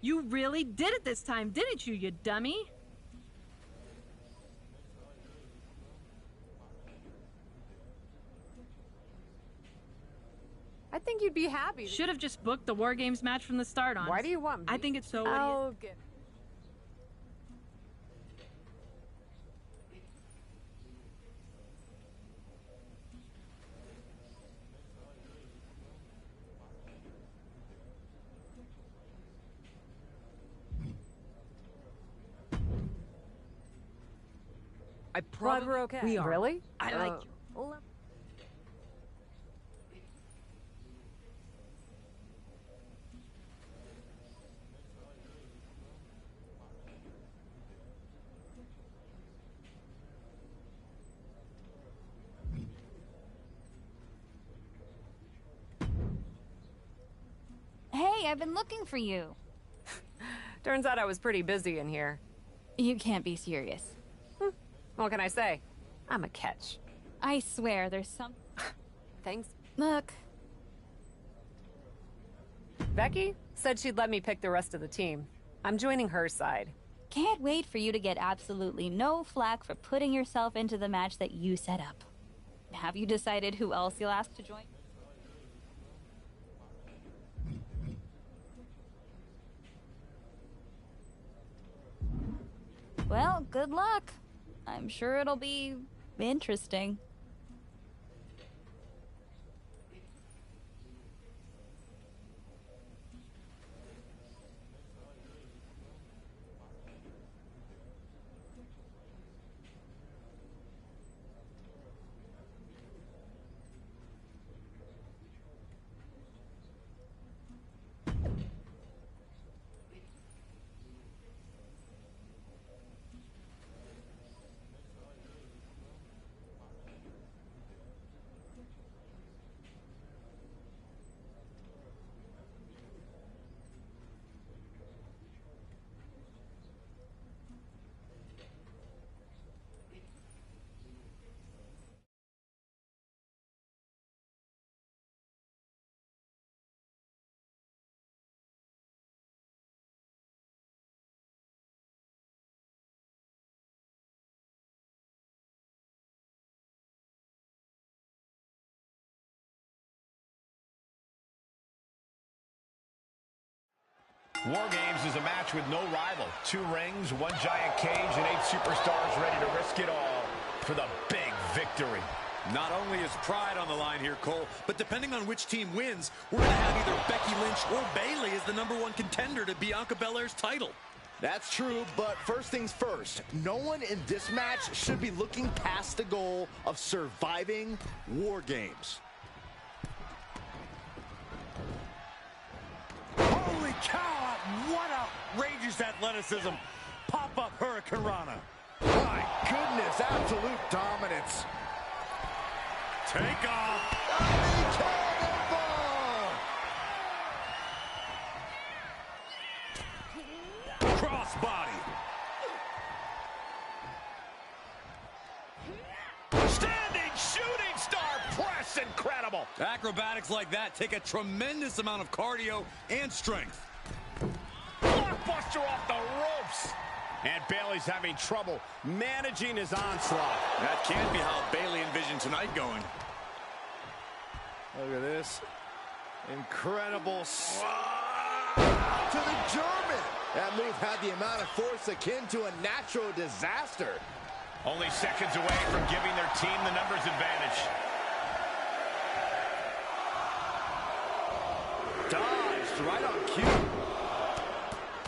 You really did it this time, didn't you, you dummy? I think you'd be happy. Should have just booked the War Games match from the start on. Why do you want me? I think it's so... I'll get... I probably... We're okay. We are. Really? I like you. Hey, I've been looking for you. Turns out I was pretty busy in here. You can't be serious. What can I say? I'm a catch. I swear, there's some... Thanks. Look, Becky said she'd let me pick the rest of the team. I'm joining her side. can't wait for you to get absolutely no flack for putting yourself into the match that you set up. Have you decided who else you'll ask to join? Well, good luck. I'm sure it'll be interesting. War Games is a match with no rival. 2 rings, 1 giant cage, and 8 superstars ready to risk it all for the big victory. Not only is pride on the line here, Cole, but depending on which team wins, we're going to have either Becky Lynch or Bayley as the #1 contender to Bianca Belair's title. That's true, but first things first, no one in this match should be looking past the goal of surviving War Games. Holy cow! What outrageous athleticism! Pop-up Hurricane Rana. My goodness, absolute dominance. Take off. Crossbody. Standing shooting star press, incredible. Acrobatics like that take a tremendous amount of cardio and strength. Blockbuster off the ropes. And Bayley's having trouble managing his onslaught. That can't be how Bayley envisioned tonight going. Look at this. Incredible to the German. That move had the amount of force akin to a natural disaster. Only seconds away from giving their team the numbers advantage. Dodged right on cue.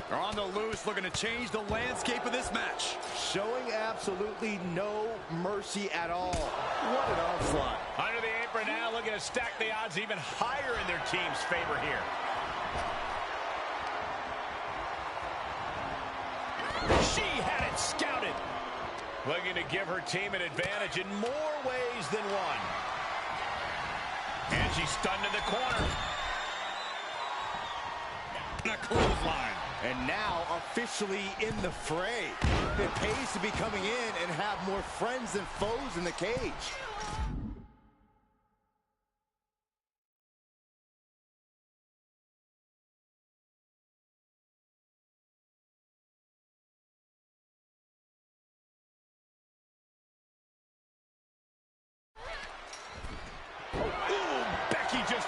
They're on the loose, looking to change the landscape of this match. Showing absolutely no mercy at all. What an onslaught. Under the apron now, looking to stack the odds even higher in their team's favor here. She had it scouted. Looking to give her team an advantage in more ways than one. And she's stunned in the corner. And a clothesline. And now officially in the fray. It pays to be coming in and have more friends than foes in the cage.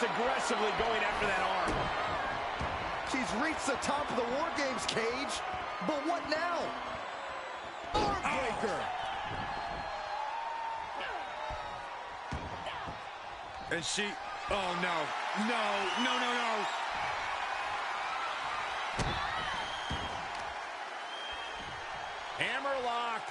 aggressively going after that arm. She's reached the top of the War Games cage, but what now? Arm breaker. And she, oh no, no. Hammerlock.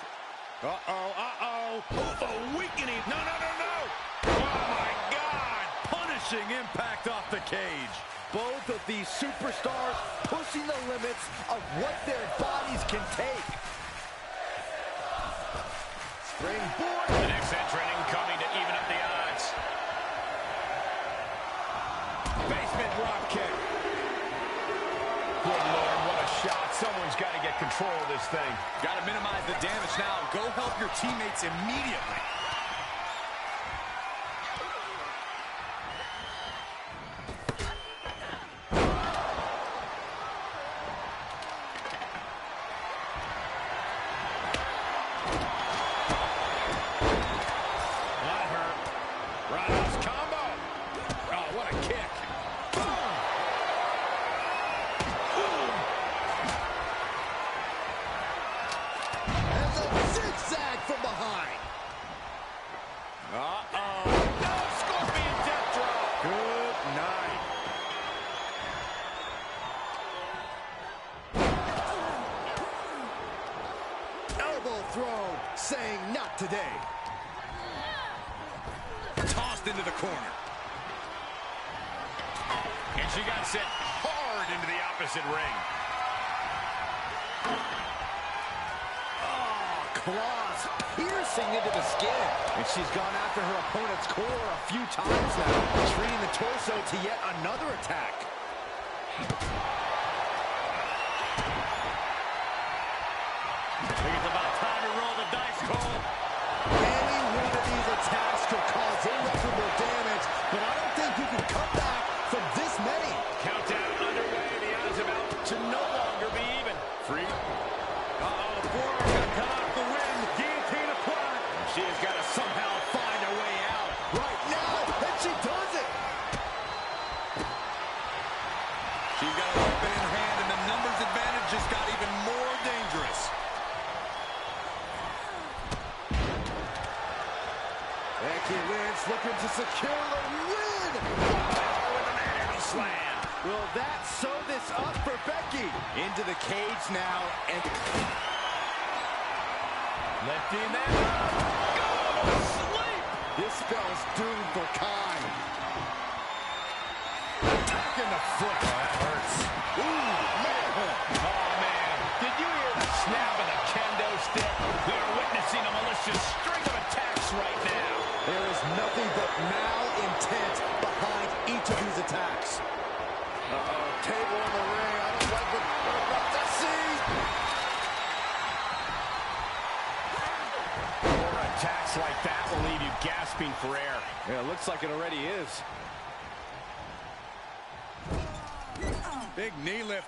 Uh-oh. Oh, weakening. No. Oh, my God. Punishing impact off the cage. Both of these superstars pushing the limits of what their bodies can take. Springboard. The next entrant incoming to even up the odds. Basement drop kick. Good Lord, what a shot. Someone's got to get control of this thing. Got to minimize the damage now. Go help your teammates immediately. That hurt. Roundhouse combo. Oh, what a kick. And the zigzag from behind. Uh-oh. No, Scorpion death drop. Good night. Elbow thrown, saying not today. Tossed into the corner. And she got sent hard into the opposite ring. Claws piercing into the skin. And she's gone after her opponent's core a few times now, treating the torso to yet another attack. I think it's about time to roll the dice, Cole. Any one of these attacks could cause irreparable damage, but I don't think you can come back from this many. Countdown underway. The odds about to no longer be even. Free. Uh-oh, the forearm got cut off the wind. Guillotine applied. She has got to somehow find a way out. Right now, and she does it. She's got a weapon in hand, and the numbers advantage just got even more dangerous. Becky Lynch looking to secure the win. Oh, with a man slam. Will that sew this up for Becky? Into the cage now, and Lifting that up. Go to sleep. this spell's doomed for Kai. Attack in the foot. Oh, that hurts. Ooh, man. Oh, man. Did you hear the snap of the kendo stick? We are witnessing a malicious string of attacks right now. There is nothing but malintent behind each of these attacks. Uh-oh, table in the ring. I don't like what we're about to see. More attacks like that will leave you gasping for air. Yeah, it looks like it already is. Big knee lift.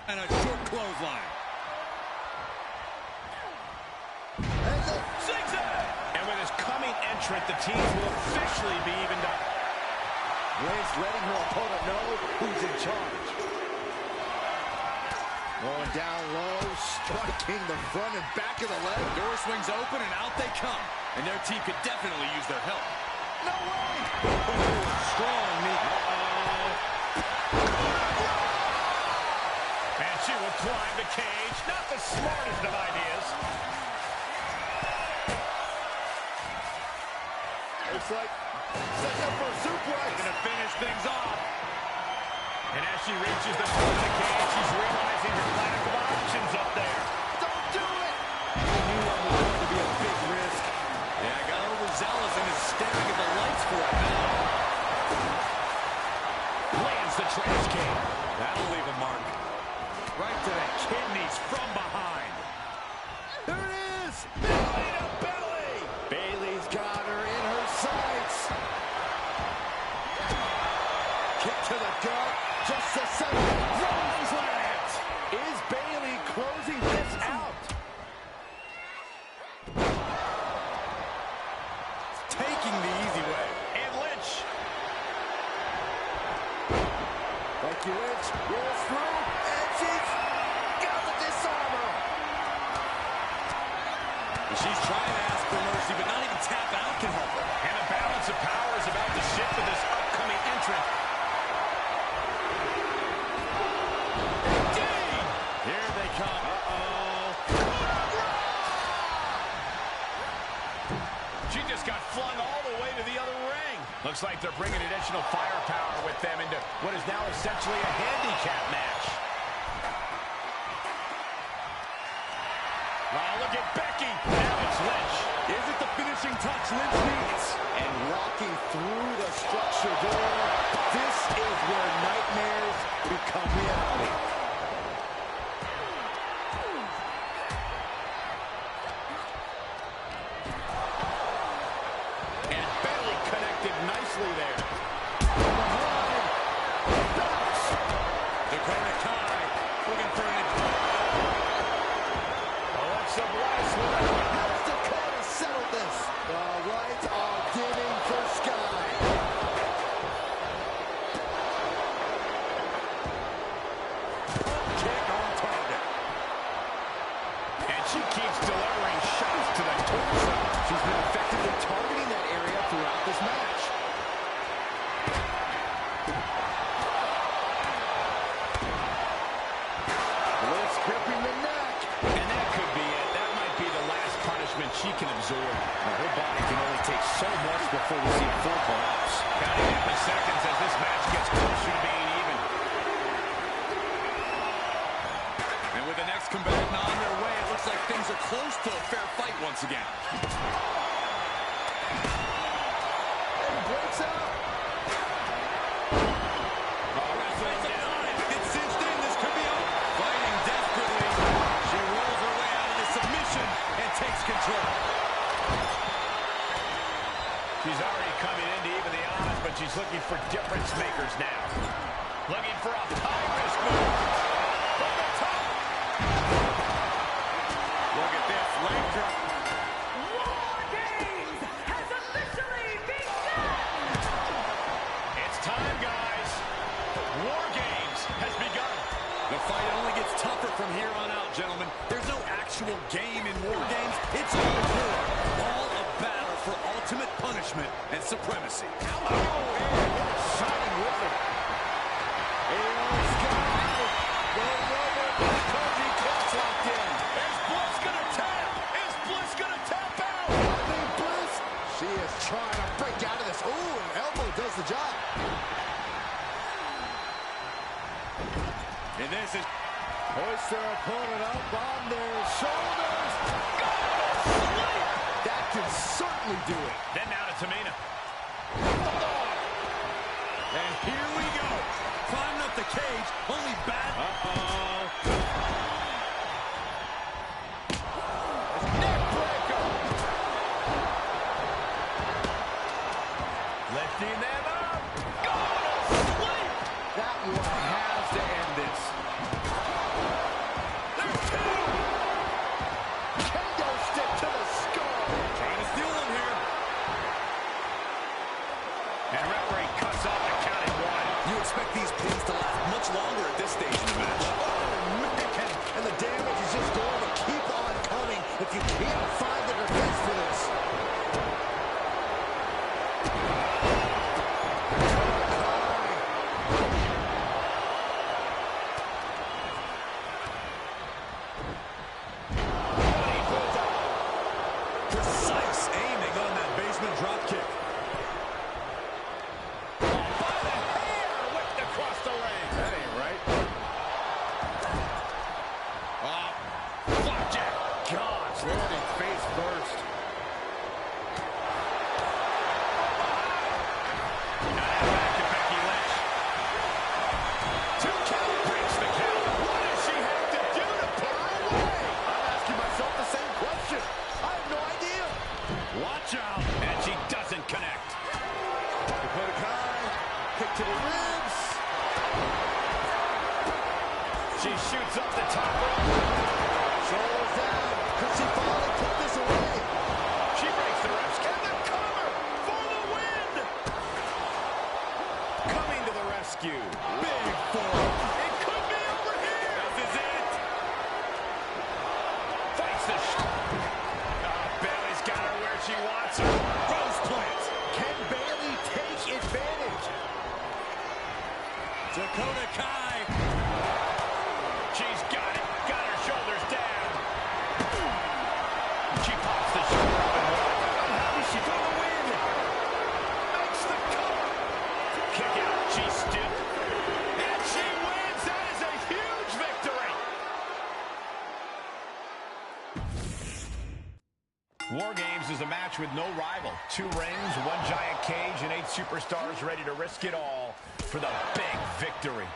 And a short clothesline. And the Zigzag! And with his coming entrant, the teams will officially be evened up. Lynch letting her opponent know who's in charge. Going down low, striking the front and back of the leg. Door swings open and out they come. And their team could definitely use their help. No way! Oh, strong knee. And she will climb the cage. Not the smartest of ideas. Looks like setting up for a suplex. Gonna finish things off. And as she reaches the front of the cage, she's realizing her lack of options up there. Don't do it! He knew that was going to be a big risk. Yeah, got overzealous and is staring at the lights for it now. Lands the trash can. That'll leave a mark. Right to the kidneys from behind. There it is! Belly to belly. Bayley's got her in her sights. Kick to the gut. Just a second. Rollins lands. Is Bayley closing this out? Taking the easy way. And Lynch Becky Lynch rolls through, and she's got the disarmer. She's trying to ask for mercy, but not even tap out can help her. And the balance of power is about to shift with this upcoming entrant. Here they come. She just got flung all the way to the other ring. Looks like they're bringing additional firepower with them into what is now essentially a handicap match. Oh, look at Becky. Now it's Lynch. Is it the finishing touch Lynch needs? And walking through the structure door, this is where nightmares become reality. And Bayley connected nicely there. Dakota Kai looking for an... Alexa Bliss with a... Has Dakota settled this? The lights are dimming for Sky. Kick on target. And she keeps delivering shots to the torso. She's been effectively targeting that area throughout this match. Bliss gripping the neck. And that could be it. That might be the last punishment she can absorb. Now, her body can only take so much before we see a full collapse. Counting down the seconds as this match gets closer to being even. And with the next combatant on their way, it looks like things are close to a fair fight once again. And breaks out. Wrestling down. It's cinched in. This could be over. Fighting desperately. She rolls her way out of the submission and takes control. She's already coming in to even the odds, but she's looking for difference makers now. Looking for a high-risk move. From the top. Look at this. Leg drop. War Games has officially begun! It's time, guys. War Games has begun. The fight only gets tougher from here on out, gentlemen. There's no actual game in War Games. It's all war. All a battle for ultimate punishment and supremacy. Shining wizard. And Sky. The rubber country clock's locked in. Is Bliss gonna tap? Is Bliss gonna tap out? I think Bliss, she is trying to break out of this. Ooh, an elbow does the job. And this is... Hoist their opponent up on their shoulders. That can certainly do it. Then now to Tamina. And here we go. Climbing up the cage, only bad... Neck breaker. Lifting them up. Going to sleep. That one has to end this. There's two. Kendo stick to the skull. Trying to steal them here. And referee cuts off the count at one. You expect these pins to last much longer at this stage in the match. Oh, man. And the damage is just going to keep on coming if you can't find the defense for this. Precise aiming on that basement drop kick. By the hair, whipped across the ring. That ain't right. Flapjack. Gosh, landing face first. Now back to Becky Lynch. 2 count breaks the count. What does she have to do to put her away? I'm asking myself the same question. I have no idea. Watch out. And she doesn't connect. Dakota Kai, kick to the ribs. She shoots up the top rope. Shoulders down. Could she finally put this away? She breaks the ropes. Can the cover for the win? Coming to the rescue. Big big forearm. It could be over here. This is it. Fights the Bailey's got her where she wants her. Rose plants. Can Bailey take advantage? Dakota Kai. She's got it. Got her shoulders down. She pops the shoulder up and one. How is she going to win? Makes the cover. Kick out. She's still. And she wins. That is a huge victory. War Games is a match with no rival. 2 rings, 1 giant cage, and 8 superstars ready to risk it all for the big victory.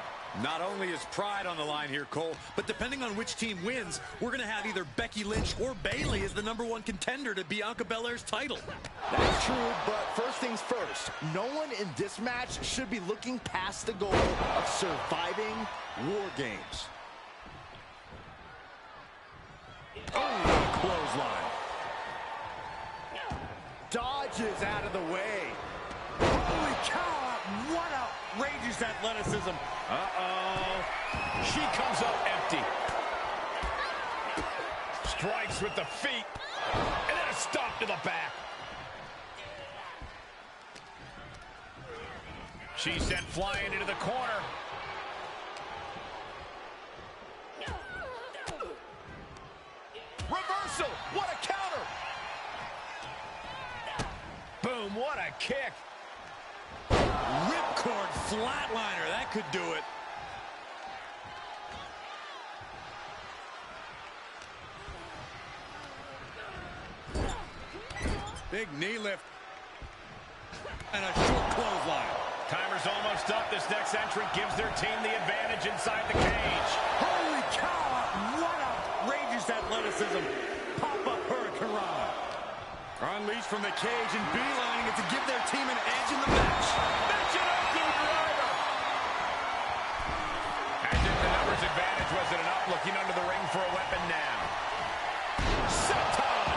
Not only is pride on the line here, Cole, but depending on which team wins, we're going to have either Becky Lynch or Bayley as the #1 contender to Bianca Belair's title. That's true, but first things first, no one in this match should be looking past the goal of surviving War Games. Oh, clothesline. Dodges out of the way. Holy cow, what outrageous athleticism. Uh-oh. She comes up empty. Strikes with the feet. And then a stomp to the back. She's sent flying into the corner. Reversal. What a counter. Boom, what a kick. Ripcord flatliner, that could do it. Big knee lift. And a short clothesline. Timer's almost up. This next entrant gives their team the advantage inside the cage. Holy cow, what outrageous athleticism. Pop-up hurricanrana. Unleashed from the cage and beelining it to give their team an edge in the match. Mention up, Blue Driver. As if the numbers advantage wasn't enough, looking under the ring for a weapon now. Senton.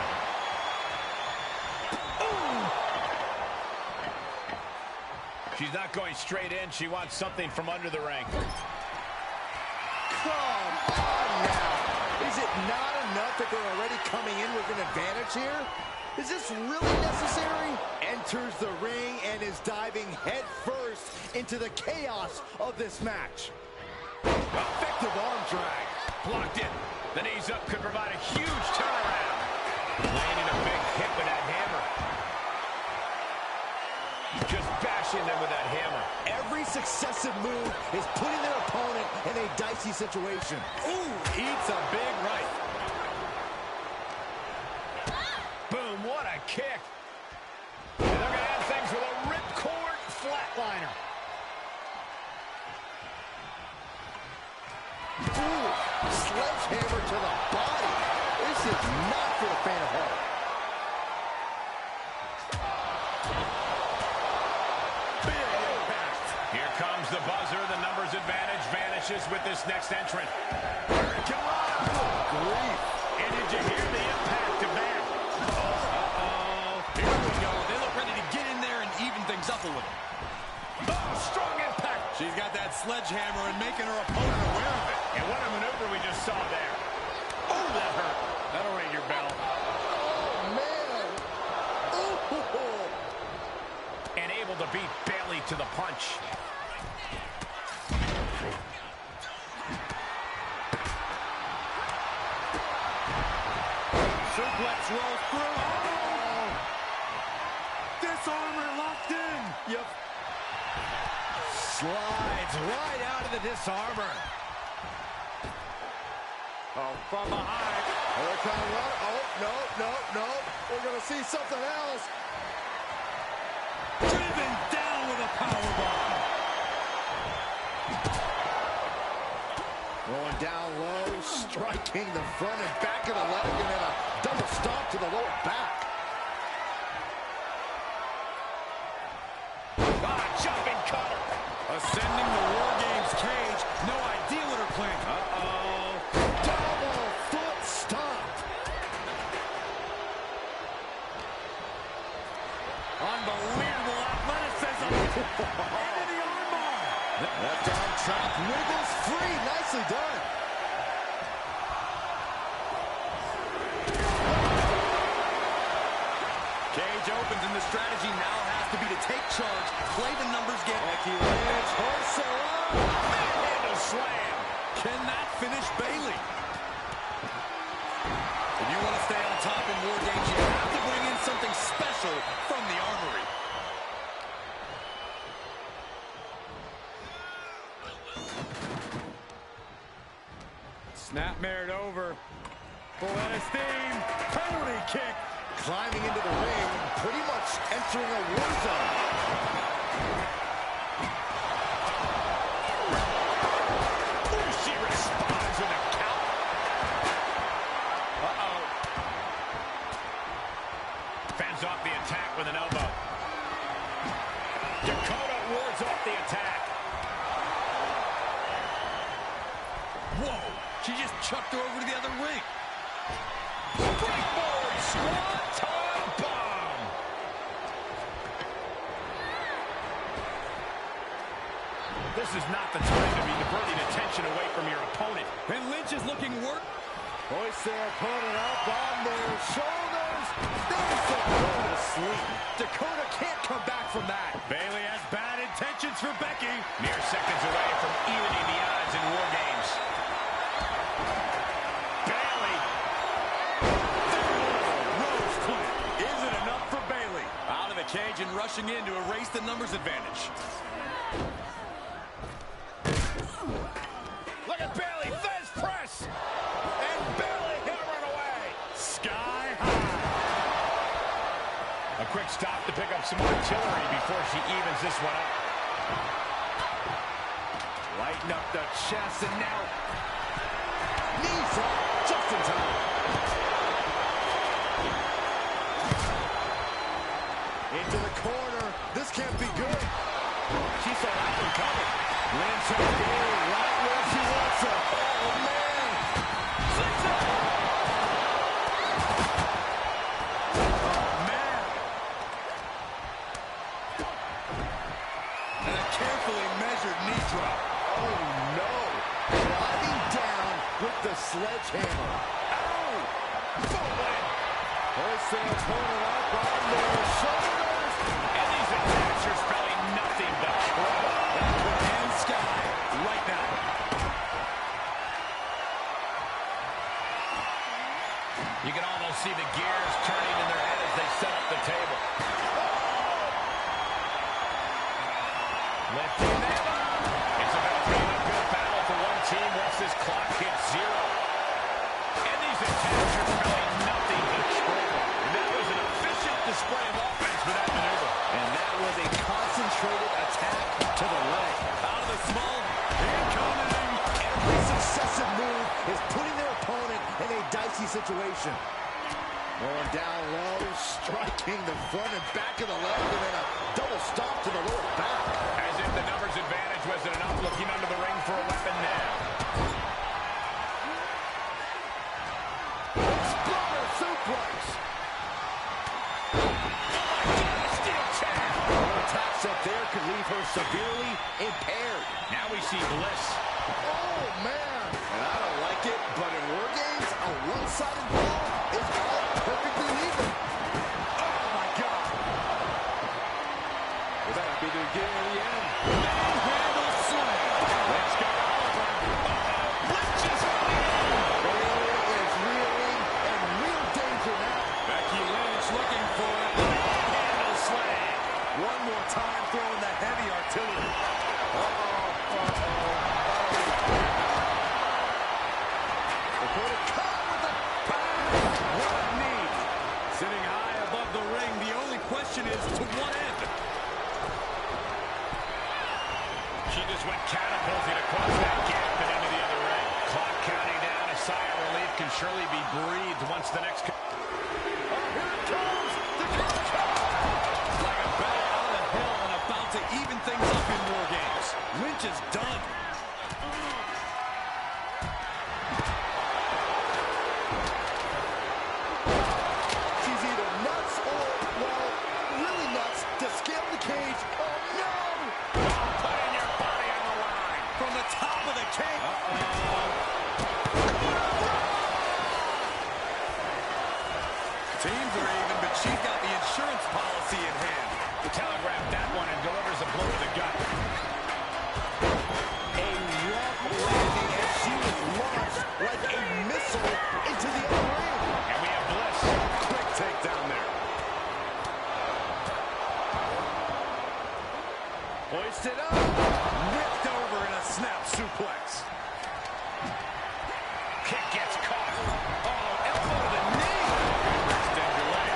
Ooh. She's not going straight in. She wants something from under the ring. Come on now. Is it not enough that they're already coming in with an advantage here? Is this really necessary? Enters the ring and is diving head first into the chaos of this match. Effective arm drag. Blocked it. The knees up could provide a huge turnaround. Landing a big hit with that hammer. Just bashing them with that hammer. Every successive move is putting their opponent in a dicey situation. Ooh, eats a big right. Boom, what a kick. And they're going to end things with a ripcord flatliner. Ooh, sledgehammer to the body. This is not for the faint of heart. Big impact. Here comes the buzzer. The numbers advantage vanishes with this next entrant. Hurricane Rana. Good grief. And did you hear the impact of that? Here we go. They look ready to get in there and even things up a little. Oh, strong impact. She's got that sledgehammer and making her opponent aware of it. And what a maneuver we just saw there. Oh, that hurt. That'll ring your bell. Oh, man. Ooh. And able to beat Bailey to the punch. Suplex rolls through. Oh! Disarmor locked in. Yep. Slides right out of the disarmor. Oh, from behind. Hurricane Run. Oh, no. We're going to see something else. Driven down with a powerbomb. Going down low, striking the front and back of the leg, and then a double stomp to the lower back. Jumping cutter. Ascending the War Games cage. No idea what her plan. Double foot stomp. Unbelievable athleticism. Into the armbar. Left arm trap wiggles free. Nicely done. Cage opens, and the strategy now has to be to take charge, play the numbers game. Becky Lynch hoists her up. Manhandle slam. Can that finish Bayley? If you want to stay on top in War Games, you have to bring in something special from the armory. Snapmared over. Full head of steam. Penalty kick. Climbing into the ring, pretty much entering a war zone. Ooh, she responds with a count. Uh-oh. Fends off the attack with an elbow. Dakota wards off the attack. Whoa, she just chucked her over to the other ring. Springboard swanton bomb. This is not the time to be diverting attention away from your opponent. And Lynch is looking work. Hoist their opponent up on their shoulders. There's Dakota to sleep. Dakota can't come back from that. Bayley has bad intentions for Becky. Mere seconds away from evening the odds in War Games. Bayley. Rose clip. Is it enough for Bayley? Out of the cage and rushing in to erase the numbers advantage. Look at Bayley. Fez press. And Bayley hammering away. Sky high. A quick stop to pick up some artillery before she evens this one up. Lighten up the chest and now knees up just in time. Into the corner. This can't be good. She saw that one coming. Lynch has Bayley right where she wants her. Oh, man. And a carefully measured knee drop. Oh, no. Driving down with the sledgehammer. Ow! Bullet! Hoist their opponent up on their shoulders. And these attacks are spelling nothing but trouble. And Sky right now. You can almost see the gears turning in their head as they set up the table. Lifting them up. It's about to be a good battle for one team once this clock hits zero. And these attacks are spelling nothing but trouble. That was an efficient display of offense for that maneuver. And that was a concentrated attack to the leg. Out of the small. Incoming. Every successive move is putting their opponent in a dicey situation. Going down low, striking the front and back of the leg, and then a double stomp to the lower back. As if the numbers advantage wasn't enough, looking under the ring for a weapon now. Exploder suplex. Steel chair. Attacks up there could leave her severely impaired. Now we see Bliss. Oh, man. And I don't like it, but in War Games, a one-sided ball is all perfectly legal. Oh, my God. Well, that'll be the beginning of the end. Manhandle slam. Let's go. Lynch is running in. Bayley is reeling in real danger now. Becky Lynch looking for it. Handle slam. One more time throwing the heavy artillery. Dakota cut with a bang. What a knee. Sitting high above the ring, the only question is to what end? She just went catapulting across that gap and into the other ring. Clock counting down. A sigh of relief can surely be breathed once the next... Here it comes. Dakota. Like a battle on the hill and about to even things up in War Games. Lynch is done. She's either nuts or, well, really nuts to scale the cage. Oh, no. Putting your body on the Hoisted up. Whipped over in a snap suplex. Kick gets caught. Oh, elbow to the knee. Extend your leg.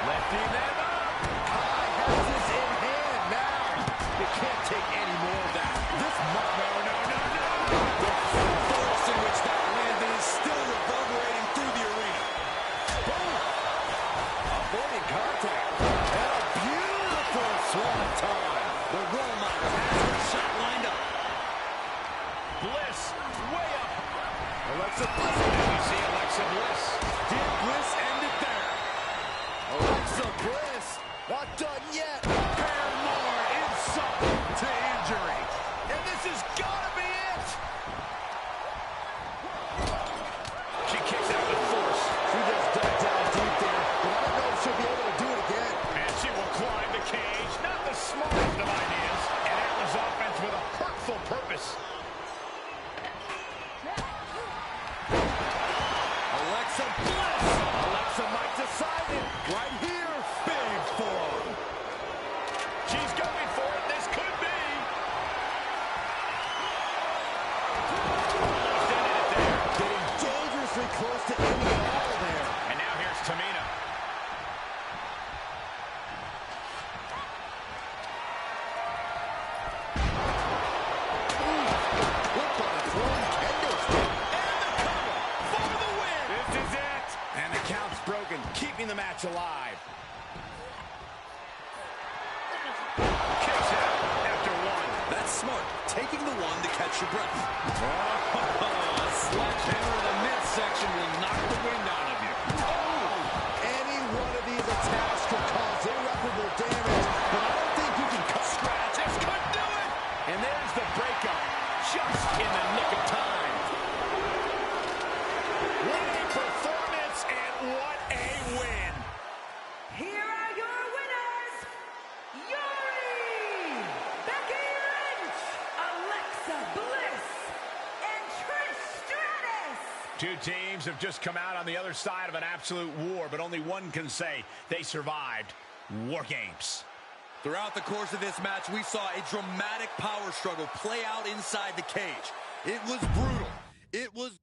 Lefty them up. Kai has this in hand now. You can't take any more of that. This might... No. The force in which that landed is still reverberating through the arena. Boom. Avoiding contact. And a beautiful swanton. The role model has her shot lined up. Bliss way up. Alexa Bliss. You see Alexa Bliss. Did Bliss end it there? Alexa Bliss. Not done yet. Paramore insult to injury. And this has got to be it. She kicks out with force. She just dug down deep there, but I don't know if she'll be able to do it again. And she will climb the cage. Not the smartest of ideas. And that was offense with a hurtful purpose. Alexa Bliss. Alexa might decide it. Right here. Big forearm. She's going for it. This could be. Almost ended it there. Getting dangerously close to ending it all there. And now here's Tamina. Look on a throwing kendo stick. And the cover for the win. This is it. And the count's broken, keeping the match alive. Kicks out after one. That's smart. Taking the one to catch your breath. A sledgehammer in the midsection will knock the wind out of you. Any one of these attacks could cause irreparable damage, but I don't think you can cut. Scratch. This could do it. And there's the breakup. Just in the nick of time. What a performance and what a win. Here are your winners, Yuri, Becky Lynch, Alexa Bliss, and Trish Stratus. Two teams have just come out on the other side of an absolute war, but only one can say they survived War Games. Throughout the course of this match, we saw a dramatic power struggle play out inside the cage. It was brutal. It was...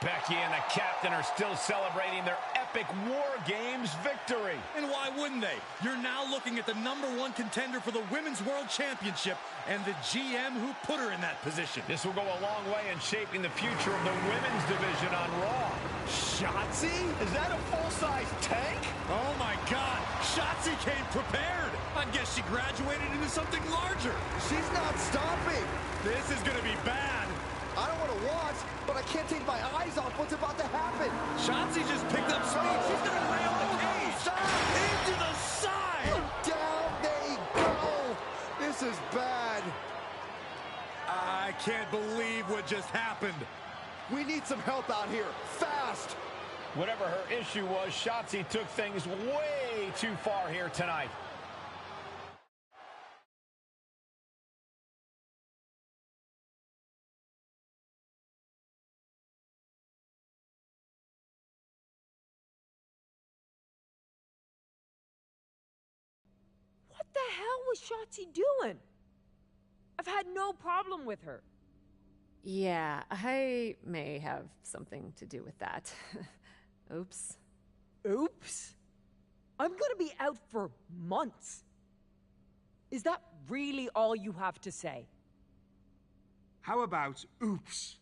Becky and the captain are still celebrating their epic War Games victory. And why wouldn't they? You're now looking at the #1 contender for the Women's World Championship and the GM who put her in that position. This will go a long way in shaping the future of the women's division on Raw. Shotzi? Is that a full-size tank? Oh my God, Shotzi came prepared. I guess she graduated into something larger. She's not stopping. This is gonna be bad. I don't want to watch, but I can't take my eyes off what's about to happen. Shotzi just picked up speed. She's gonna rail the cage. Stop! Into the side. Down they go. This is bad. I can't believe what just happened. We need some help out here, fast. Whatever her issue was, Shotzi took things way too far here tonight. What the hell was Shotzi doing? I've had no problem with her. Yeah, I may have something to do with that. Oops. Oops. I'm gonna be out for months. Is that really all you have to say? How about oops?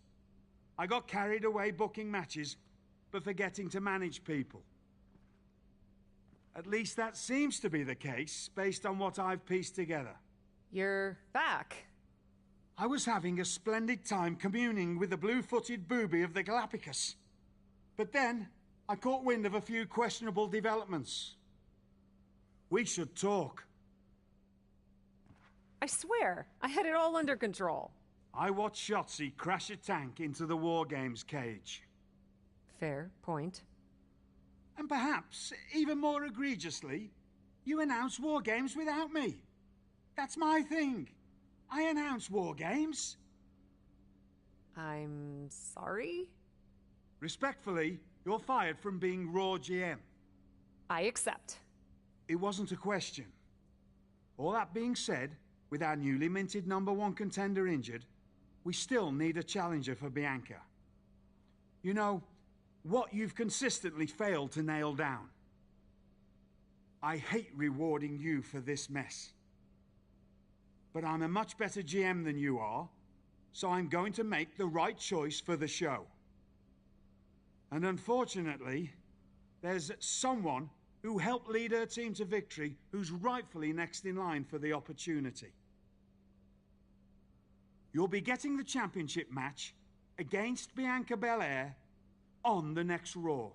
I got carried away booking matches, but forgetting to manage people. At least that seems to be the case, based on what I've pieced together. You're back. I was having a splendid time communing with the blue-footed booby of the Galapagos. But then, I caught wind of a few questionable developments. We should talk. I swear, I had it all under control. I watched Shotzi crash a tank into the War Games cage. Fair point. And perhaps, even more egregiously, you announce War Games without me. That's my thing. I announce War Games. I'm sorry? Respectfully, you're fired from being Raw GM. I accept. It wasn't a question. All that being said, with our newly minted #1 contender injured, we still need a challenger for Bianca. You know, what you've consistently failed to nail down. I hate rewarding you for this mess. But I'm a much better GM than you are, so I'm going to make the right choice for the show. And unfortunately, there's someone who helped lead her team to victory who's rightfully next in line for the opportunity. You'll be getting the championship match against Bianca Belair on the next Raw.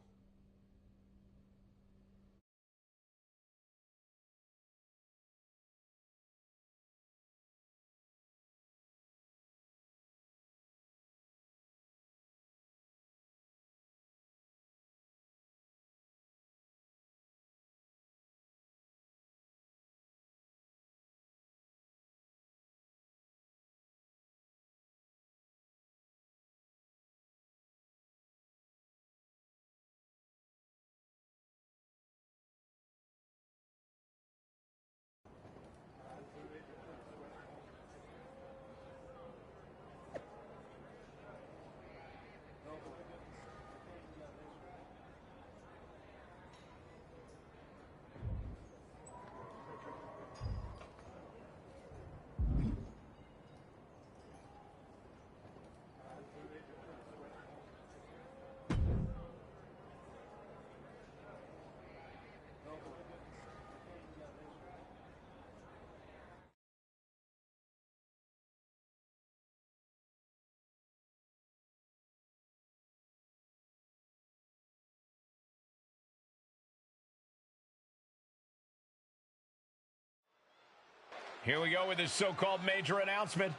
Here we go with this so-called major announcement.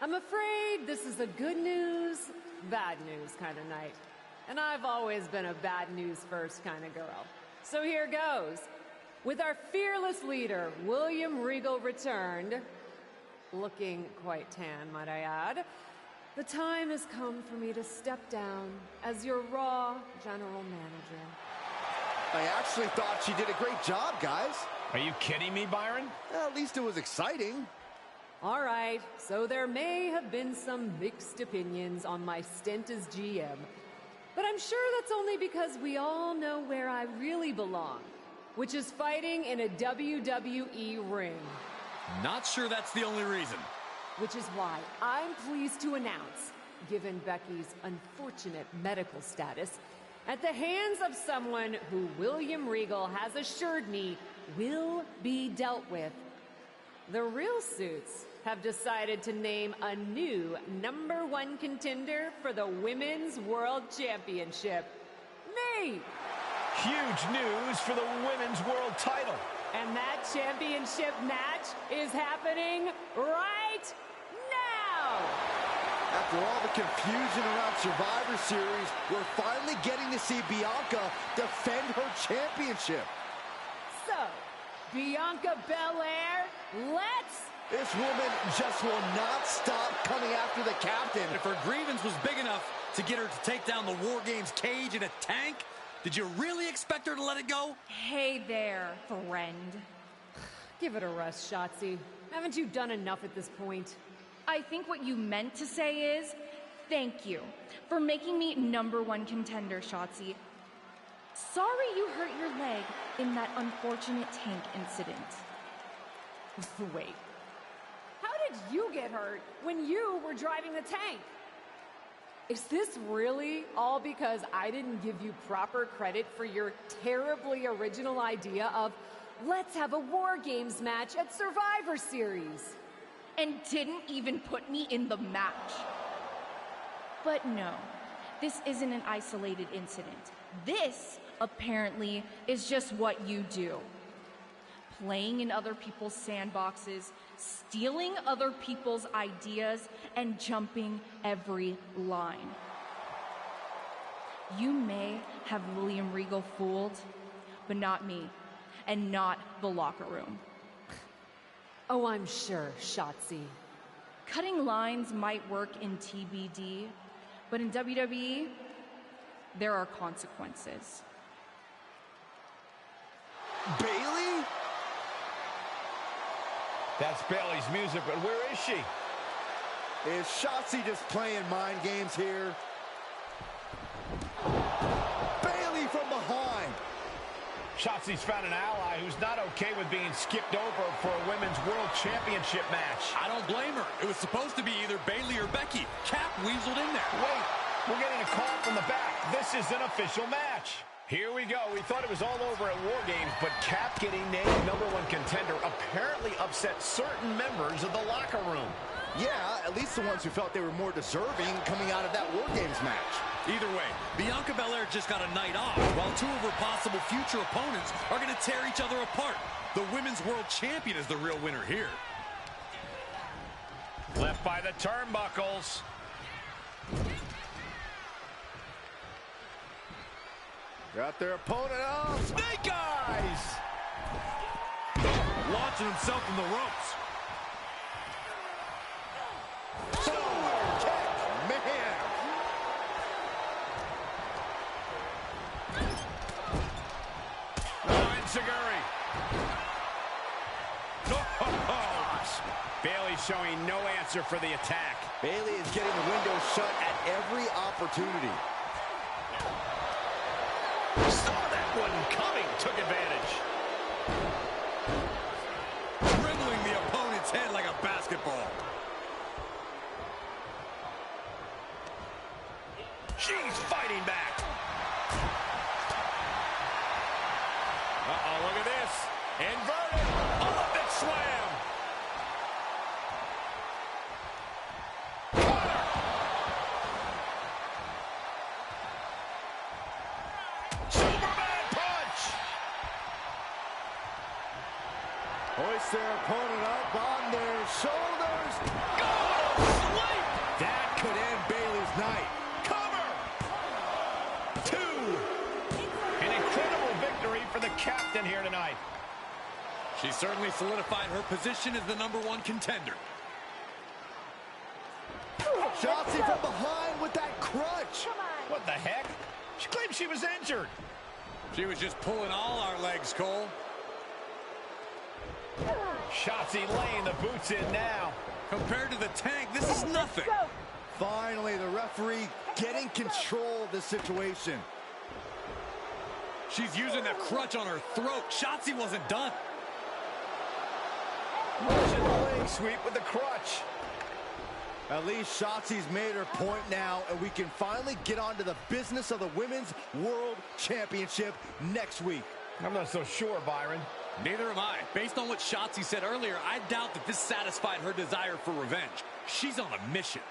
I'm afraid this is a good news, bad news kind of night. And I've always been a bad news first kind of girl. So here goes. With our fearless leader, William Regal, returned, looking quite tan, might I add, the time has come for me to step down as your Raw General Manager. I actually thought she did a great job, guys. Are you kidding me, Byron? Well, at least it was exciting. All right, so there may have been some mixed opinions on my stint as GM, but I'm sure that's only because we all know where I really belong, which is fighting in a WWE ring. Not sure that's the only reason. Which is why I'm pleased to announce, given Becky's unfortunate medical status, at the hands of someone who William Regal has assured me will be dealt with, the Real Suits have decided to name a new #1 contender for the Women's World Championship. Me! Huge news for the Women's World title. And that championship match is happening right now! After all the confusion around Survivor Series, we're finally getting to see Bianca defend her championship. So, Bianca Belair, let's... This woman just will not stop coming after the captain. If her grievance was big enough to get her to take down the War Games cage in a tank, did you really expect her to let it go? Hey there, friend. Give it a rest, Shotzi. Haven't you done enough at this point? I think what you meant to say is, thank you for making me #1 contender, Shotzi. Sorry you hurt your leg in that unfortunate tank incident. Wait. How did you get hurt when you were driving the tank? Is this really all because I didn't give you proper credit for your terribly original idea of let's have a War Games match at Survivor Series? And didn't even put me in the match. But no, this isn't an isolated incident. This, apparently, is just what you do. playing in other people's sandboxes, stealing other people's ideas, and jumping every line. You may have William Regal fooled, but not me, and not the locker room. Oh, I'm sure, Shotzi. Cutting lines might work in TBD, but in WWE, there are consequences. Bayley? That's Bayley's music, but where is she? Is Shotzi just playing mind games here? Bayley from behind. Shotzi's found an ally who's not okay with being skipped over for a Women's World Championship match. I don't blame her. It was supposed to be either Bayley or Becky. Cap weaseled in there. Wait, we're getting a call from the back. This is an official match. Here we go. We thought it was all over at War Games, but Cap getting named #1 contender apparently upset certain members of the locker room. Yeah, at least the ones who felt they were more deserving coming out of that War Games match. Either way, Bianca Belair just got a night off, while two of her possible future opponents are going to tear each other apart. The Women's World Champion is the real winner here. Left by the turnbuckles. Got their opponent off. Snake Eyes! Launching himself from the ropes. Man. Enziguri. Bayley showing no answer for the attack. Bayley is getting the window shut at every opportunity. Saw that one coming, took advantage. Dribbling the opponent's head like a basketball. She's fighting back. Uh-oh, look at this. Inverted. Olympic slam. Superman punch. Hoist their opponent up on their shoulders. Oh, sleep. That could end Bayley's night. An incredible victory for the captain here tonight. She certainly solidified her position as the #1 contender. Shotzi from behind with that crutch. What the heck? She claimed she was injured. She was just pulling all our legs, Cole. Shotzi laying the boots in now. Compared to the Tank, this is nothing. Finally, the referee getting control of the situation. She's using that crutch on her throat. Shotzi wasn't done. Russian leg sweep with the crutch. At least Shotzi's made her point now, and we can finally get on to the business of the Women's World Championship next week. I'm not so sure, Byron. Neither am I. Based on what Shotzi said earlier, I doubt that this satisfied her desire for revenge. She's on a mission.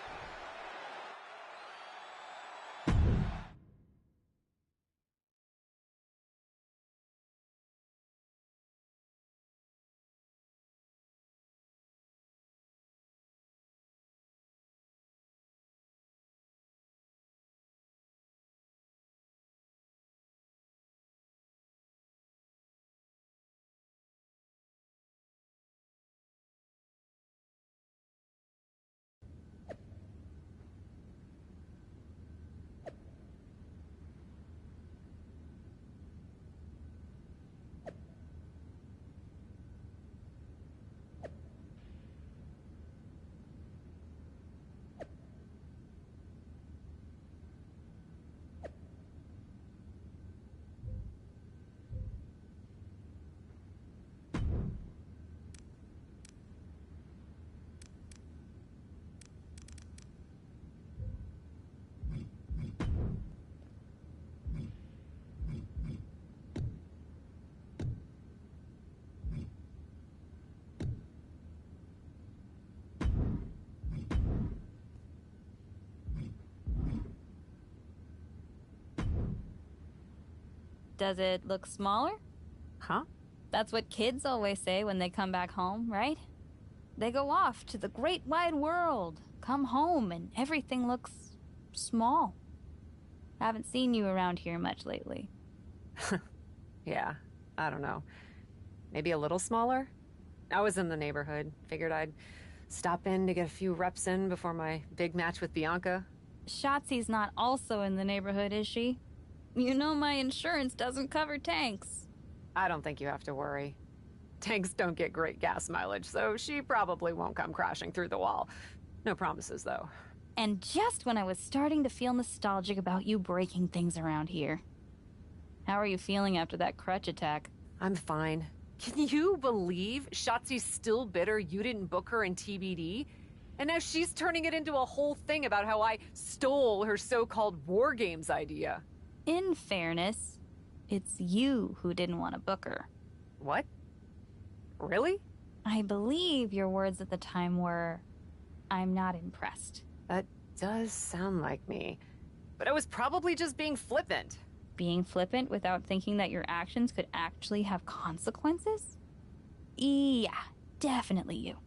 Does it look smaller? Huh? That's what kids always say when they come back home, right? They go off to the great wide world, come home, and everything looks small. Haven't seen you around here much lately. Yeah, I don't know. Maybe a little smaller? I was in the neighborhood. Figured I'd stop in to get a few reps in before my big match with Bianca. Shotzi's not also in the neighborhood, is she? You know my insurance doesn't cover tanks. I don't think you have to worry. Tanks don't get great gas mileage, so she probably won't come crashing through the wall. No promises, though. And just when I was starting to feel nostalgic about you breaking things around here. How are you feeling after that crutch attack? I'm fine. Can you believe Shotzi's still bitter you didn't book her in TBD? And now she's turning it into a whole thing about how I stole her so-called War Games idea. In fairness, it's you who didn't want to book her. What? Really? I believe your words at the time were, "I'm not impressed." That does sound like me. But I was probably just being flippant. Being flippant without thinking that your actions could actually have consequences? Yeah, definitely you.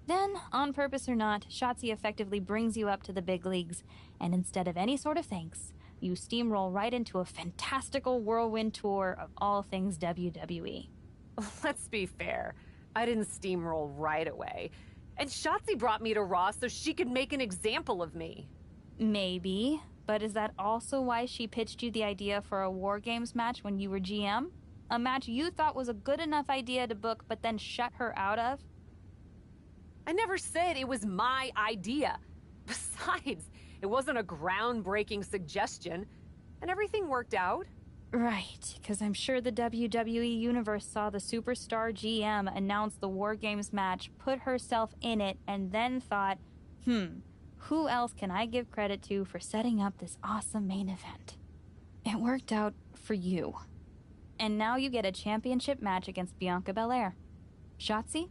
Then, on purpose or not, Shotzi effectively brings you up to the big leagues, and instead of any sort of thanks, you steamroll right into a fantastical whirlwind tour of all things WWE. Let's be fair. I didn't steamroll right away. And Shotzi brought me to Raw so she could make an example of me. Maybe, but is that also why she pitched you the idea for a War Games match when you were GM? A match you thought was a good enough idea to book but then shut her out of? I never said it was my idea. Besides, it wasn't a groundbreaking suggestion, and everything worked out. Right, because I'm sure the WWE Universe saw the superstar GM announce the War Games match, put herself in it, and then thought, who else can I give credit to for setting up this awesome main event? It worked out for you. And now you get a championship match against Bianca Belair. Shotzi?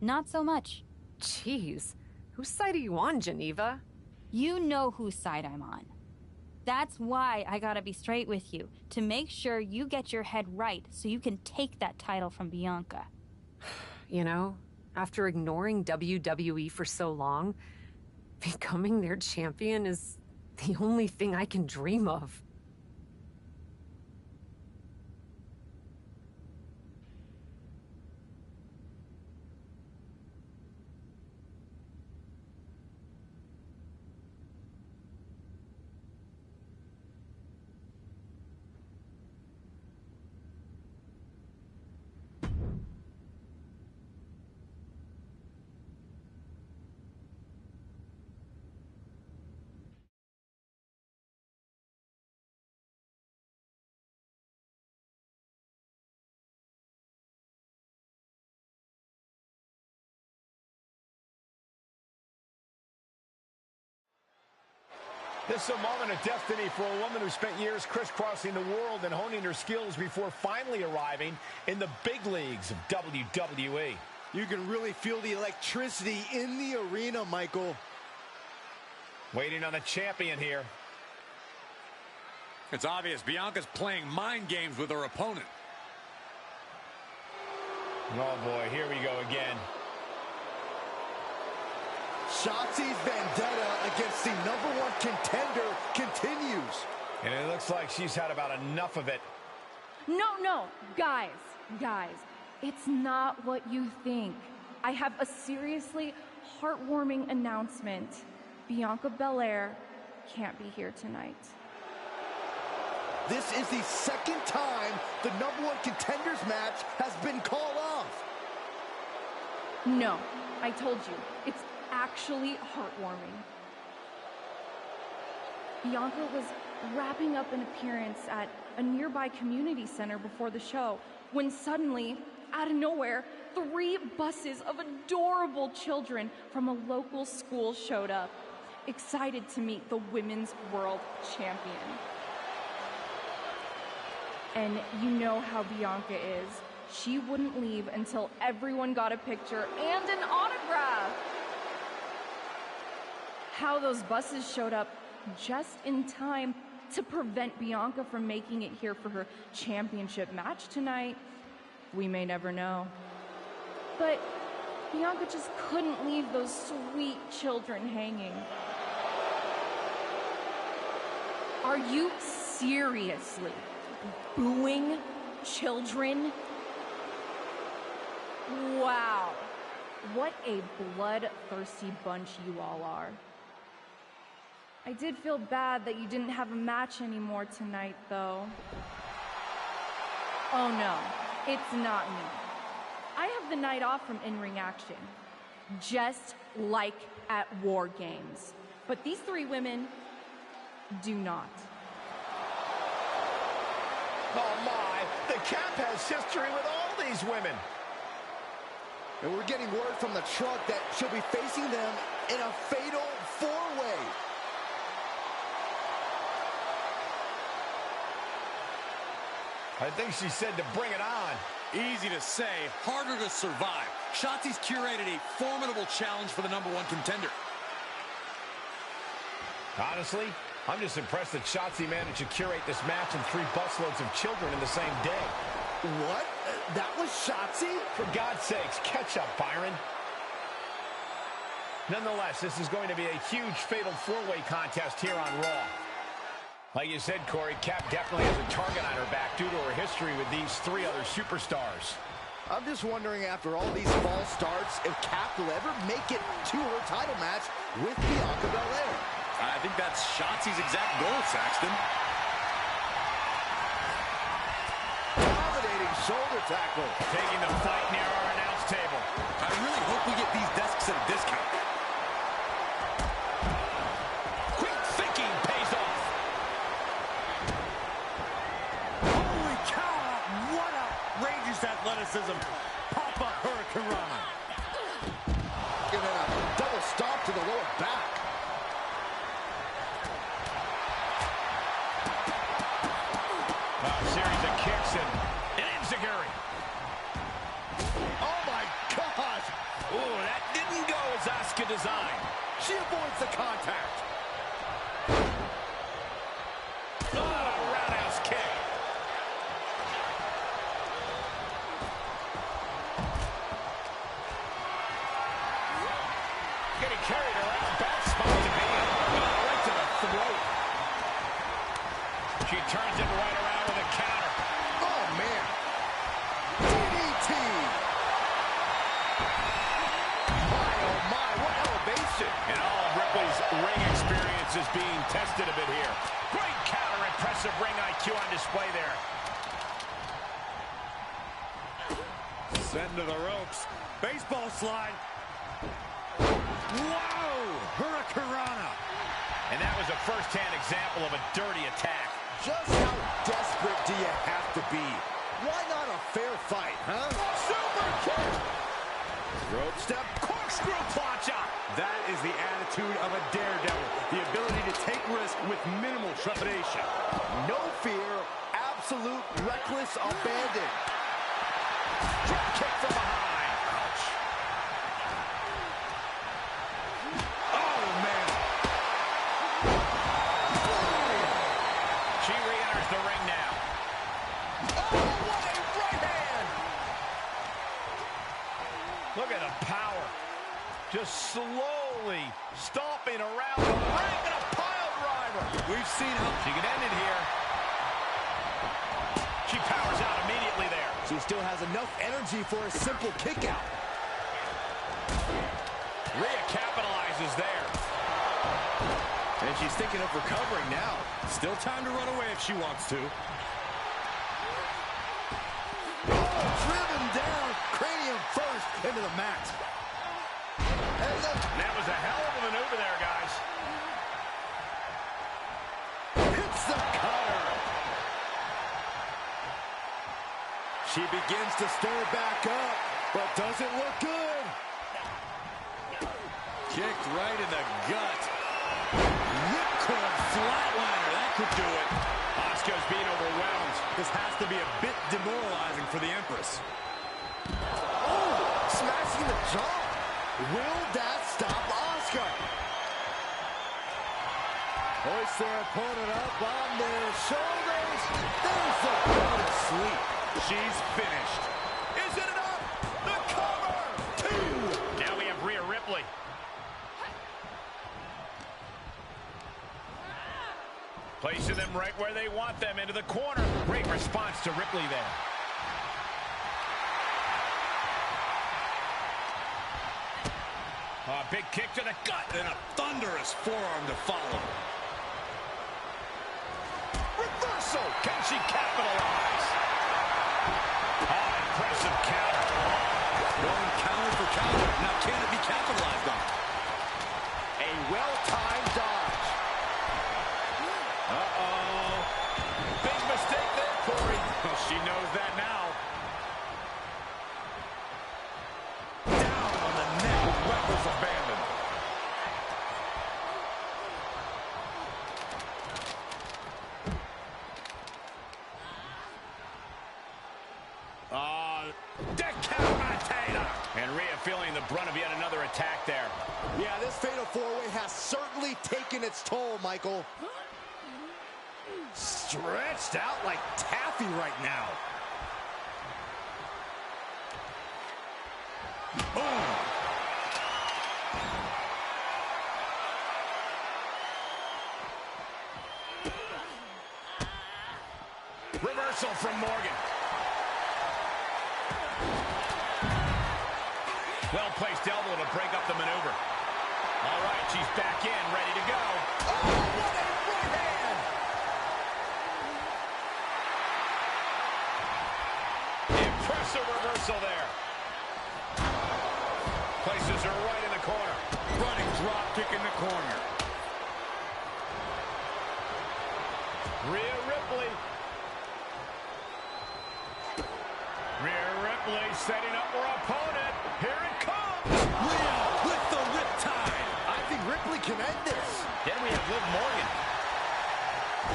Not so much. Jeez, whose side are you on, Geneva? You know whose side I'm on. That's why I gotta be straight with you, to make sure you get your head right so you can take that title from Bianca. You know, after ignoring WWE for so long, becoming their champion is the only thing I can dream of. This is a moment of destiny for a woman who spent years crisscrossing the world and honing her skills before finally arriving in the big leagues of WWE. You can really feel the electricity in the arena, Michael. Waiting on the champion here. It's obvious Bianca's playing mind games with her opponent. Oh boy, here we go again. Shotzi's vendetta against the #1 contender continues. And it looks like she's had about enough of it. No, guys, it's not what you think. I have a seriously heartwarming announcement. Bianca Belair can't be here tonight. This is the second time the #1 contenders match has been called off. No, I told you, it's actually heartwarming. Bianca was wrapping up an appearance at a nearby community center before the show when suddenly, out of nowhere, 3 buses of adorable children from a local school showed up, excited to meet the Women's World Champion. And you know how Bianca is. She wouldn't leave until everyone got a picture and an autograph. How those buses showed up just in time to prevent Bianca from making it here for her championship match tonight, We may never know. But Bianca just couldn't leave those sweet children hanging. Are you seriously booing children? Wow. What a bloodthirsty bunch you all are. I did feel bad that you didn't have a match anymore tonight, though. Oh no, it's not me. I have the night off from in-ring action, just like at War Games. But these three women do not. Oh my, the Cap has history with all these women. And we're getting word from the truck that she'll be facing them in a fatal four-way. I think she said to bring it on. Easy to say, harder to survive. Shotzi's curated a formidable challenge for the #1 contender. Honestly, I'm just impressed that Shotzi managed to curate this match and 3 busloads of children in the same day. What? That was Shotzi? For God's sakes, catch up, Byron. Nonetheless, this is going to be a huge fatal 4-way contest here on Raw. Like you said, Corey, Cap definitely has a target on her back due to her history with these 3 other superstars. I'm just wondering, after all these false starts, if Cap will ever make it to her title match with Bianca Belair. I think that's Shotzi's exact goal, Saxton. Dominating shoulder tackle. Taking the fight near our announce table. I really hope we get these desks at a discount. Quick thinking pays off. Holy cow! What outrageous athleticism. Pop-up Hurricanrana. And then a double stomp to the lower back. Series of kicks and an enziguri. Oh my gosh! Ooh, that didn't go as Asuka designed. She avoids the contact. Oh, a roundhouse kick. Getting carried around, bad spot to be in. Right to the throat. She turns it right around with a counter. Oh man! DDT! My oh my, what elevation! And all of Ripley's ring experience is being tested a bit here. Great counter, impressive ring IQ on display there. Sent to the ropes. Baseball slide. Wow! Hurricanrana. And that was a first-hand example of a dirty attack. Just how desperate do you have to be? Why not a fair fight, huh? Super kick! Rope step. Corkscrew plancha! That is the attitude of a daredevil. The ability to take risk with minimal trepidation. No fear, absolute reckless abandon. Drop kick from behind. Ouch. Oh, man. She re-enters the ring now. Oh, what a right hand. Look at the power. Just slowly stomping around the ring and a pile driver. We've seen how She can end it here. She powers out immediately there. She still has enough energy for a simple kick out. Rhea capitalizes there. And she's thinking of recovering now. Still time to run away if she wants to. Oh, driven down, cranium first into the mat. And That was a hell of a maneuver there, guys. hits the cutter. She begins to stir back up, but doesn't look good. Kicked right in the gut. Ripcord flatliner. That could do it. Asuka's being overwhelmed. This has to be a bit demoralizing for the Empress. Oh, smashing the jaw. Will that stop Asuka? Hoist their opponent up on their shoulders. There's the go to sleep. She's finished. Placing them right where they want them, into the corner. Great response to Ripley there. A big kick to the gut. And a thunderous forearm to follow. Reversal. Can she capitalize? Oh, impressive counter. Going counter for counter. Now can it be capitalized on? A well-timed dodge. Uh-oh. Big mistake there, Corey. Well, she knows that now. Down on the neck with reckless abandon. Decapitator. And Rhea feeling the brunt of yet another attack there. Yeah, this fatal four-way has certainly taken its toll, Michael. Stretched out like taffy right now. Boom. Reversal from Morgan. Well-placed elbow to break up the maneuver. All right, she's back in, ready to go. Oh, what a right hand! Impressive reversal there. Places her right in the corner. Running drop kick in the corner. Rhea Ripley. Rhea Ripley setting up her opponent. Here it comes. Rhea with the riptide. I think Ripley can end this. Then we have Liv Morgan.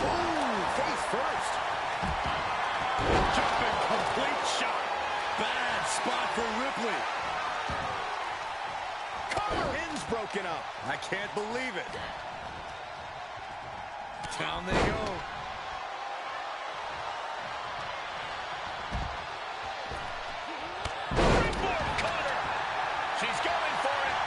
Ooh, face first. Jumping complete shot. Bad spot for Ripley. Cover pin's broken up. I can't believe it. Down they go. Springboard cutter. She's going for it.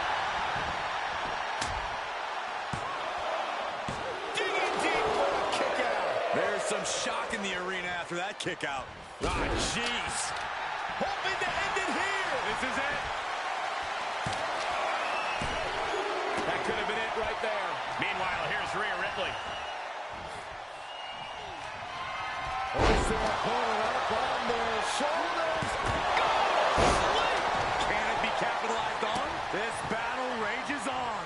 Digging deep for a kick out. There's some shock in the arena after that kick out. Ah, jeez. Hoping to end it here. This is it. That could have been it right there. Meanwhile, here's Rhea Ripley. There's their opponent up on their shoulders. Can it be capitalized on? This battle rages on.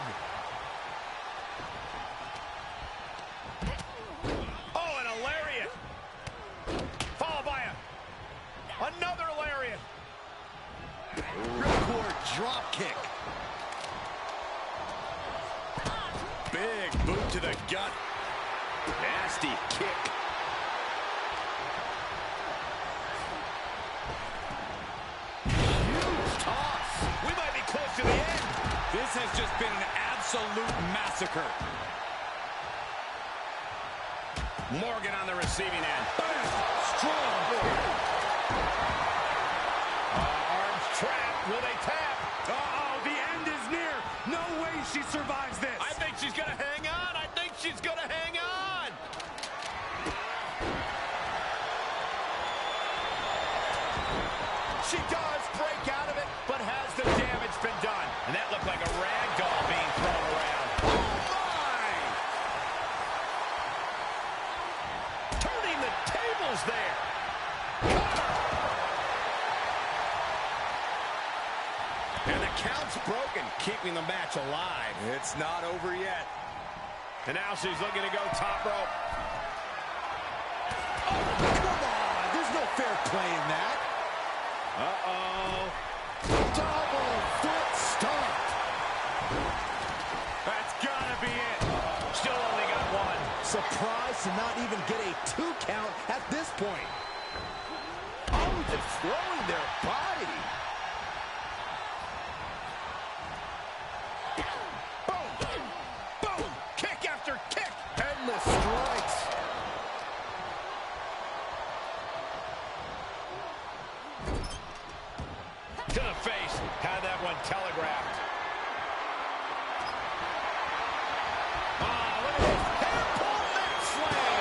Oh, and a lariat. Followed by another lariat. Ripcord drop kick. Big boot to the gut. Nasty kick. Huge toss. We might be close to the end. This has just been an absolute massacre. Morgan on the receiving end. Strong. Arms trapped. Will they tap? Uh-oh, the end is near. No way she survives this. I think she's going to hang on. I think she's going to hang on. She does break out of it, but has the damage been done? And that looked like a rag doll being thrown around. Oh, my! Turning the tables there. And the count's broken, keeping the match alive. It's not over yet. And now she's looking to go top rope. Come on, there's no fair play in that. Uh-oh. Double foot stomp. That's gotta be it. Still only got one. Surprised to not even get a 2 count at this point. Oh, just throwing their body. Boom! Boom! Kick after kick! Endless strikes. To the face. Had that one telegraphed. Oh, look at this. Hair pull neck slam.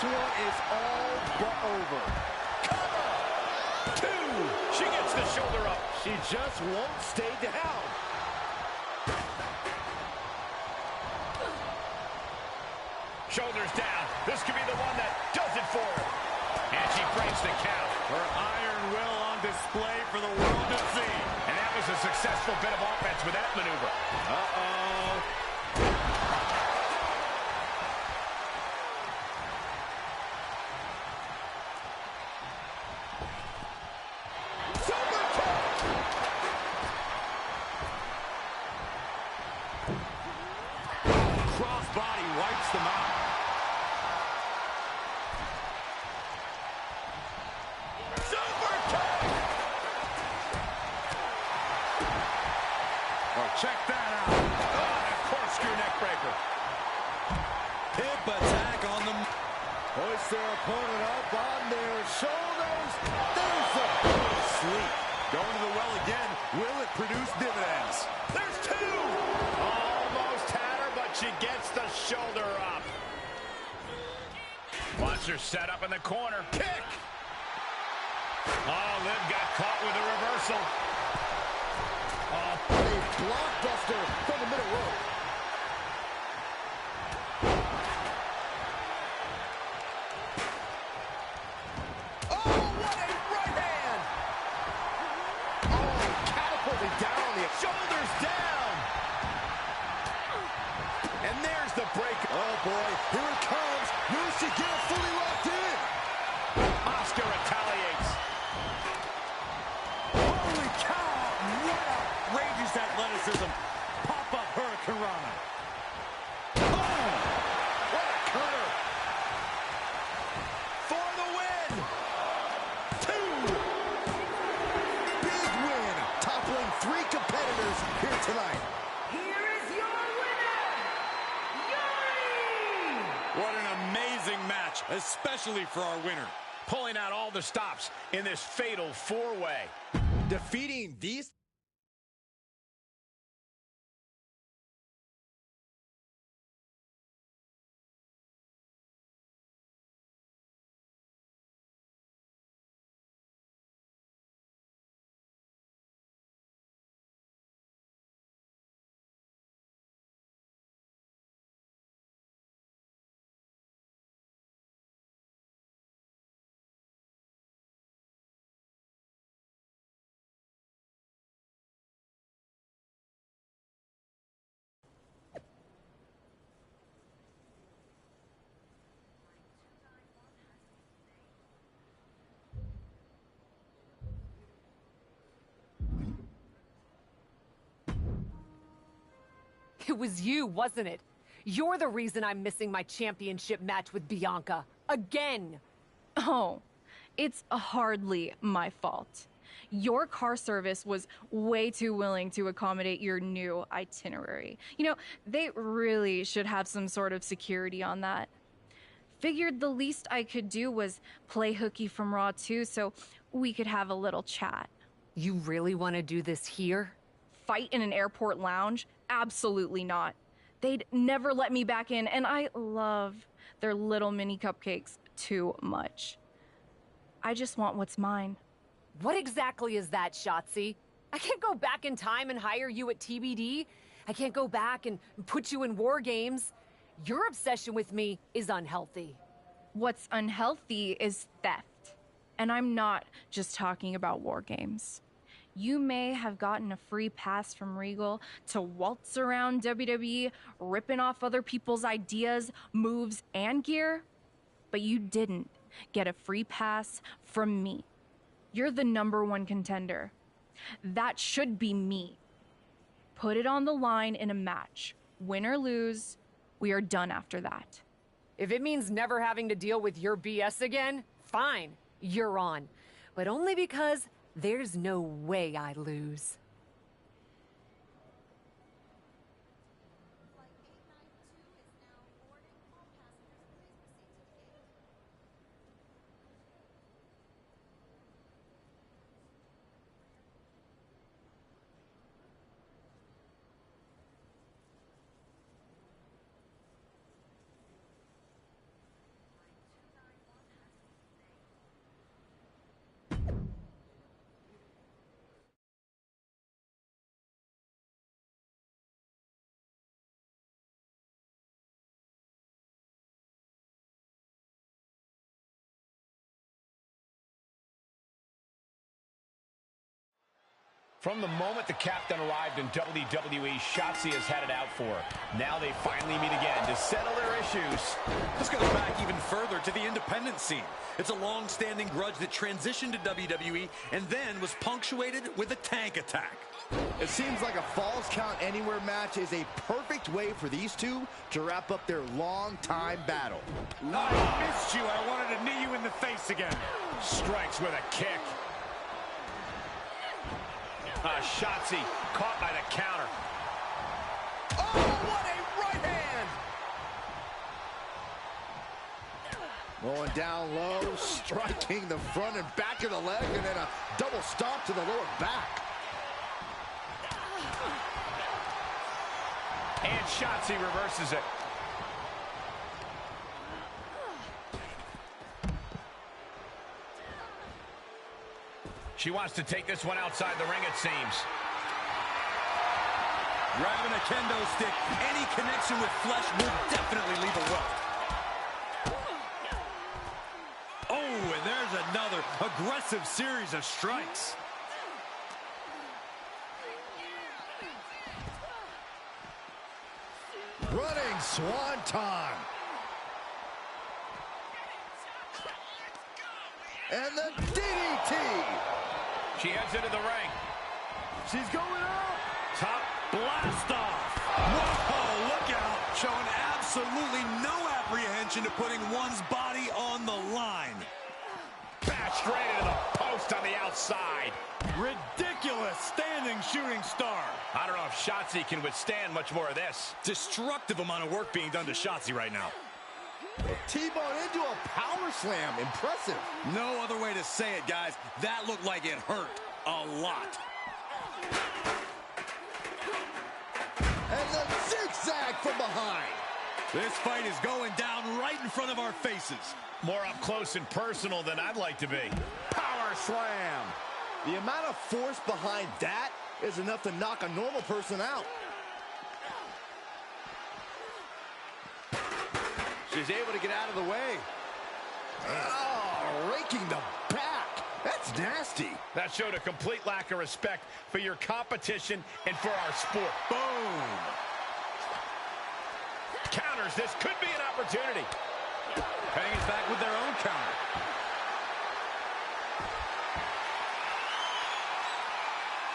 This one is all but over. Cover! 2! She gets the shoulder up. She just won't stay down. Shoulders down. This could be the one that does it for her. And she breaks the count. Her iron will on display for the world to see. And that was a successful bit of offense with that maneuver. Crossbody wipes them out. Check that out. Oh, a corkscrew neck breaker. Hip attack on them. Hoist their opponent up on their shoulders. There's the big sleep. Going to the well again. Will it produce dividends? There's 2. Almost had her, but she gets the shoulder up. Watch her set up in the corner. Kick. Oh, Liv got caught with a reversal. A blockbuster from the middle rope. Oh, what a right hand! Oh, catapulted down the Shoulders down. And there's the break. Oh boy, here it comes. Will she get it fully locked in? Oscar retaliates. Holy cow! What outrageous athleticism. Pop-up Hurricane Rana. Oh, what a cutter! For the win. 2. Big win, toppling 3 competitors here tonight. Here is your winner, Yuri! What an amazing match, especially for our winner. Pulling out all the stops in this fatal 4-way. Defeating these It was you, wasn't it? You're the reason I'm missing my championship match with Bianca. Again! Oh, it's hardly my fault. Your car service was way too willing to accommodate your new itinerary. You know, they really should have some sort of security on that. Figured the least I could do was play hooky from Raw 2 so we could have a little chat. You really want to do this here? Fight in an airport lounge? Absolutely not. They'd never let me back in, and I love their little mini cupcakes too much. I just want what's mine. What exactly is that, Shotzi? I can't go back in time and hire you at TBD. I can't go back and put you in War Games. Your obsession with me is unhealthy. What's unhealthy is theft. And I'm not just talking about War Games. You may have gotten a free pass from Regal to waltz around WWE, ripping off other people's ideas, moves, and gear, but you didn't get a free pass from me. You're the #1 contender. That should be me. Put it on the line in a match. Win or lose, we are done after that. If it means never having to deal with your BS again, fine, you're on. But only because there's no way I lose. From the moment the captain arrived in WWE, Shotzi has had it out for her. Now they finally meet again to settle their issues. This goes back even further to the independent scene. It's a long-standing grudge that transitioned to WWE and then was punctuated with a tank attack. It seems like a Falls Count Anywhere match is a perfect way for these two to wrap up their long-time battle. I missed you. I wanted to knee you in the face again. Strikes with a kick. Shotzi caught by the counter. Oh, what a right hand! Going down low, striking the front and back of the leg, and then a double stomp to the lower back. And Shotzi reverses it. She wants to take this one outside the ring, it seems. Grabbing a kendo stick, any connection with flesh will definitely leave a welt. Oh, and there's another aggressive series of strikes. Running swanton. And the DDT. She heads into the ring. She's going up. Top blast off. Whoa, look out. Showing absolutely no apprehension to putting one's body on the line. Bashed right into the post on the outside. Ridiculous standing shooting star. I don't know if Shotzi can withstand much more of this. Destructive amount of work being done to Shotzi right now. T-bone into a power slam. Impressive. No other way to say it, guys. That looked like it hurt a lot. And the zigzag from behind. This fight is going down right in front of our faces. More up close and personal than I'd like to be. Power slam. The amount of force behind that is enough to knock a normal person out. She's able to get out of the way. Oh, raking the back. That's nasty. That showed a complete lack of respect for your competition and for our sport. Boom. Counters. This could be an opportunity. Paying it back with their own counter.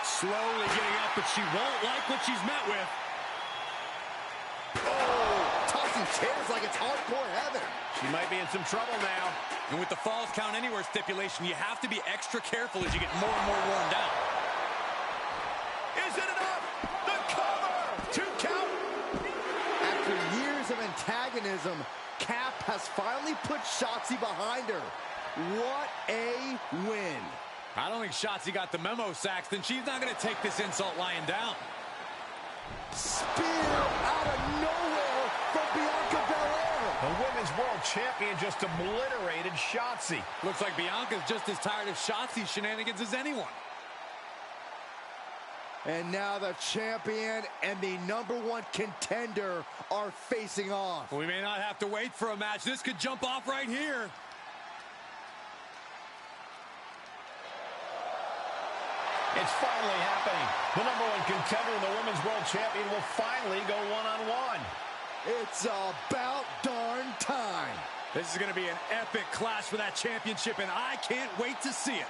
Slowly getting up, but she won't like what she's met with. Chairs like it's hardcore heaven. She might be in some trouble now. And with the Falls Count Anywhere stipulation, you have to be extra careful as you get more and more worn down. Is it enough? The cover! 2 count. After years of antagonism, Cap has finally put Shotzi behind her. What a win. I don't think Shotzi got the memo, Saxton. She's not going to take this insult lying down. Spear out of nowhere from Bianca Belair. The Women's World Champion just obliterated Shotzi. Looks like Bianca's just as tired of Shotzi's shenanigans as anyone. And now the champion and the #1 contender are facing off. We may not have to wait for a match. This could jump off right here. It's finally happening. The #1 contender and the Women's World Champion will finally go one-on-one. It's about darn time. This is going to be an epic clash for that championship, and I can't wait to see it.